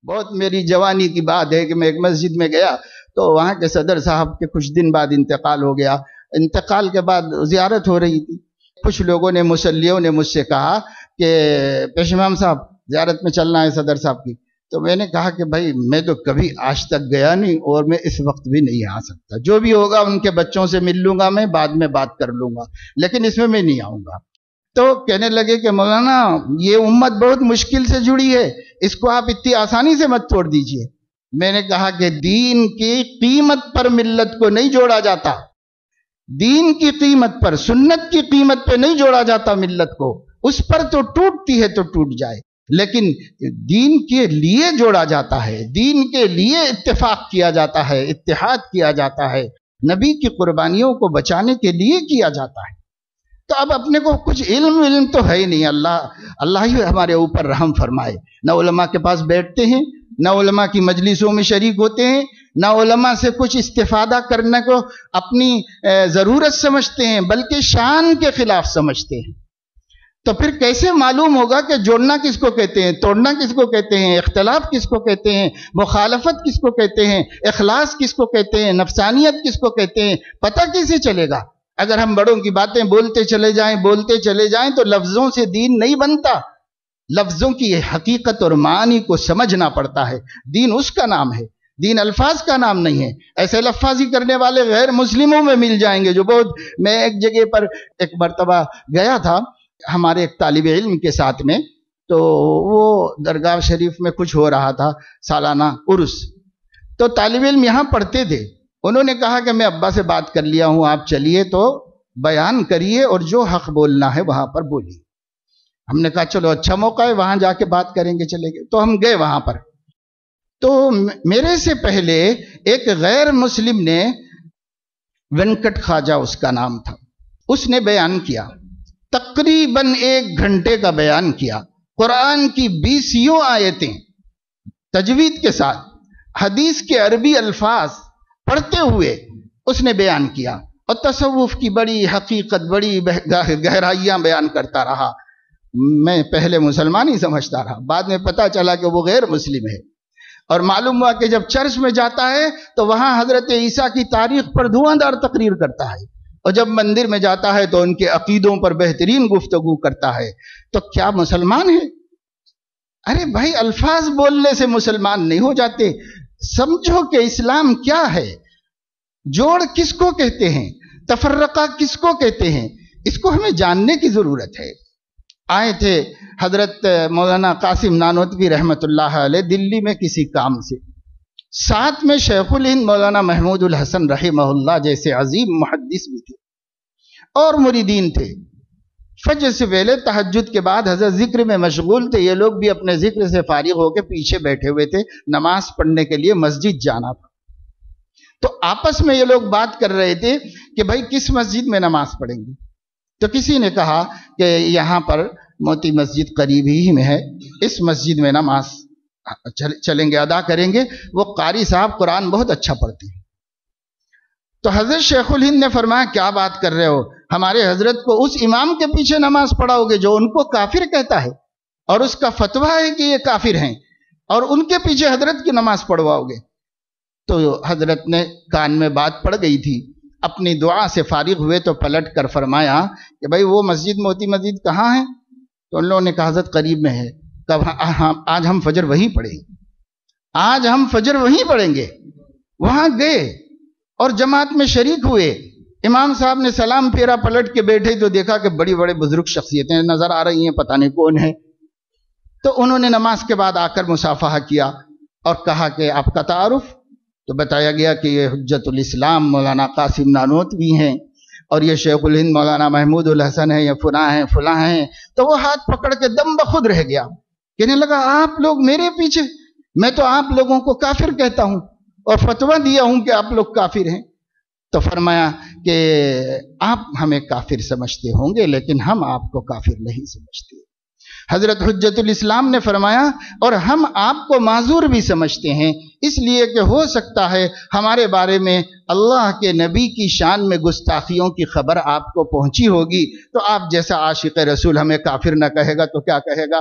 بہت میری جوانی کی بات ہے کہ میں ایک مسجد میں گیا تو وہاں کے صدر صاحب کے کچھ دن بعد انتقال ہو گیا. انتقال کے بعد زیارت ہو رہی تھی. کچھ لوگوں نے مصلیوں نے مجھ سے کہا کہ پیش امام صاحب زیارت میں چلنا ہے صدر صاحب کی. تو میں نے کہا کہ بھائی میں تو کبھی آج تک گیا نہیں اور میں اس وقت بھی نہیں آ سکتا. جو بھی ہوگا ان کے بچوں سے مل لوں گا, میں بعد میں بات کر لوں گا, لیکن اس میں نہیں آؤں گا. تو کہنے لگے کہ مولانا یہ امت بہت مشکل سے جڑی ہے, اس کو آپ اتنی آسانی سے مت توڑ دیجئے. میں نے کہا کہ دین کی قیمت پر ملت کو نہیں جوڑا جاتا, دین کی قیمت پر, سنت کی قیمت پہ نہیں جوڑا جاتا ملت کو. اس پر تو ٹوٹتی ہے تو ٹوٹ جائے, لیکن دین کے لیے جوڑا جاتا ہے, دین کے لیے اتفاق کیا جاتا ہے, اتحاد کیا جاتا ہے, نبی کی قربانیوں کو بچانے کے لیے کیا جاتا ہے. تو اب اپنے کو کچھ علم تو ہے ہی نہیں. اللہ ہی ہمارے اوپر رحم فرمائے. نہ علماء کے پاس بیٹھتے ہیں, نہ علماء کی مجلسوں میں شریک ہوتے ہیں, نہ علماء سے کچھ استفادہ کرنے کو اپنی ضرورت سمجھتے ہیں, بلکہ شان کے خلاف سمجھتے ہیں. تو پھر کیسے معلوم ہوگا کہ جوڑنا کس کو کہتے ہیں, توڑنا کس کو کہتے ہیں, اختلاف کس کو کہتے ہیں, مخالفت کس کو کہتے ہیں, اخلاص کس کو کہتے ہیں, نفسانیت کس کو کہتے ہیں؟ پتہ کیسے چلے گا؟ اگر ہم بڑوں کی باتیں بولتے چلے جائیں تو لفظوں سے دین نہیں بنتا. لفظوں کی حقیقت اور معنی کو سمجھنا پڑتا ہے. دین اس کا نام ہے, دین الفاظ کا نام نہیں ہے. ایسے لفاظی کرنے والے غیر مسلموں میں مل جائیں گے جو بہت. میں ایک جگہ پر ایک مرتبہ گیا تھا ہمارے ایک طالب علم کے ساتھ میں, تو وہ درگاہ شریف میں کچھ ہو رہا تھا سالانہ عرس. تو طالب علم یہاں پڑھتے تھے, انہوں نے کہا کہ میں ابا سے بات کر لیا ہوں, آپ چلیے تو بیان کریے اور جو حق بولنا ہے وہاں پر بولیے. ہم نے کہا چلو اچھا موقع ہے, وہاں جا کے بات کریں گے, چلے گئے. تو ہم گئے وہاں پر. تو میرے سے پہلے ایک غیر مسلم نے, وینکٹ خواجہ اس کا نام تھا, اس نے بیان کیا, تقریباً 1 گھنٹے کا بیان کیا. قرآن کی 20 آیتیں تجوید کے ساتھ, حدیث کے عربی الفاظ پڑھتے ہوئے اس نے بیان کیا, اور تصوف کی بڑی حقیقت, بڑی گہرائیاں بیان کرتا رہا. میں پہلے مسلمان ہی سمجھتا رہا, بعد میں پتا چلا کہ وہ غیر مسلم ہے. اور معلوم ہوا کہ جب چرچ میں جاتا ہے تو وہاں حضرت عیسیٰ کی تاریخ پر دھواں دار تقریر کرتا ہے, اور جب مندر میں جاتا ہے تو ان کے عقیدوں پر بہترین گفتگو کرتا ہے. تو کیا مسلمان ہے؟ ارے بھائی, الفاظ بولنے سے مسلمان نہیں ہو جاتے. سمجھو کہ اسلام کیا ہے, جوڑ کس کو کہتے ہیں, تفرقہ کس کو کہتے ہیں, اس کو ہمیں جاننے کی ضرورت ہے. آئے تھے حضرت مولانا قاسم نانوتوی رحمت اللہ علیہ دلی میں کسی کام سے, ساتھ میں شیخ الہند مولانا محمود الحسن رحمہ اللہ جیسے عظیم محدث بھی تھے اور مریدین تھے. فجر سے پہلے تہجد کے بعد حضرت ذکر میں مشغول تھے, یہ لوگ بھی اپنے ذکر سے فارغ ہو کے پیچھے بیٹھے ہوئے تھے, نماز پڑھنے کے لیے مسجد جانا تھا. تو آپس میں یہ لوگ بات کر رہے تھے کہ بھائی کس مسجد میں نماز پڑھیں گے. تو کسی نے کہا کہ یہاں پر موتی مسجد قریب ہی میں ہے, اس مسجد میں نماز چلیں گے, ادا کریں گے. وہ قاری صاحب قرآن بہت اچھا پڑھتے ہیں. تو حضرت شیخ الہند نے فرمایا کیا بات کر رہے ہو, ہمارے حضرت کو اس امام کے پیچھے نماز پڑھاؤ گے جو ان کو کافر کہتا ہے اور اس کا فتویٰ ہے کہ یہ کافر ہیں, اور ان کے پیچھے حضرت کی نماز پڑھواؤ گے؟ تو حضرت نے کان میں بات پڑ گئی تھی, اپنی دعا سے فارغ ہوئے تو پلٹ کر فرمایا کہ بھائی وہ مسجد موتی مسجد کہاں ہے؟ تو ان لوگوں نے کہا حضرت قریب میں ہے. آج ہم فجر وہیں پڑھیں گے, آج ہم فجر وہیں پڑھیں گے. وہاں گئے اور جماعت میں شریک ہوئے. امام صاحب نے سلام پھیرا, پلٹ کے بیٹھے تو دیکھا کہ بڑی بڑے بزرگ شخصیتیں نظر آ رہی ہیں, پتہ نہیں کون ہے. تو انہوں نے نماز کے بعد آ کر مصافحہ کیا اور کہا کہ آپ کا تعارف؟ تو بتایا گیا کہ یہ حجت الاسلام مولانا قاسم نانوتوی ہیں, اور یہ شیخ الہند مولانا محمود الحسن ہے, یہ فلاں ہیں. تو وہ ہاتھ پکڑ کے دم بخود رہ گیا, کہنے لگا آپ لوگ میرے پیچھے, میں تو آپ لوگوں کو کافر کہتا ہوں اور فتویٰ دیا ہوں کہ آپ لوگ کافر ہیں. تو فرمایا کہ آپ ہمیں کافر سمجھتے ہوں گے لیکن ہم آپ کو کافر نہیں سمجھتے. حضرت حجت الاسلام نے فرمایا اور ہم آپ کو معذور بھی سمجھتے ہیں, اس لیے کہ ہو سکتا ہے ہمارے بارے میں اللہ کے نبی کی شان میں گستاخیوں کی خبر آپ کو پہنچی ہوگی, تو آپ جیسا عاشق رسول ہمیں کافر نہ کہے گا تو کیا کہے گا؟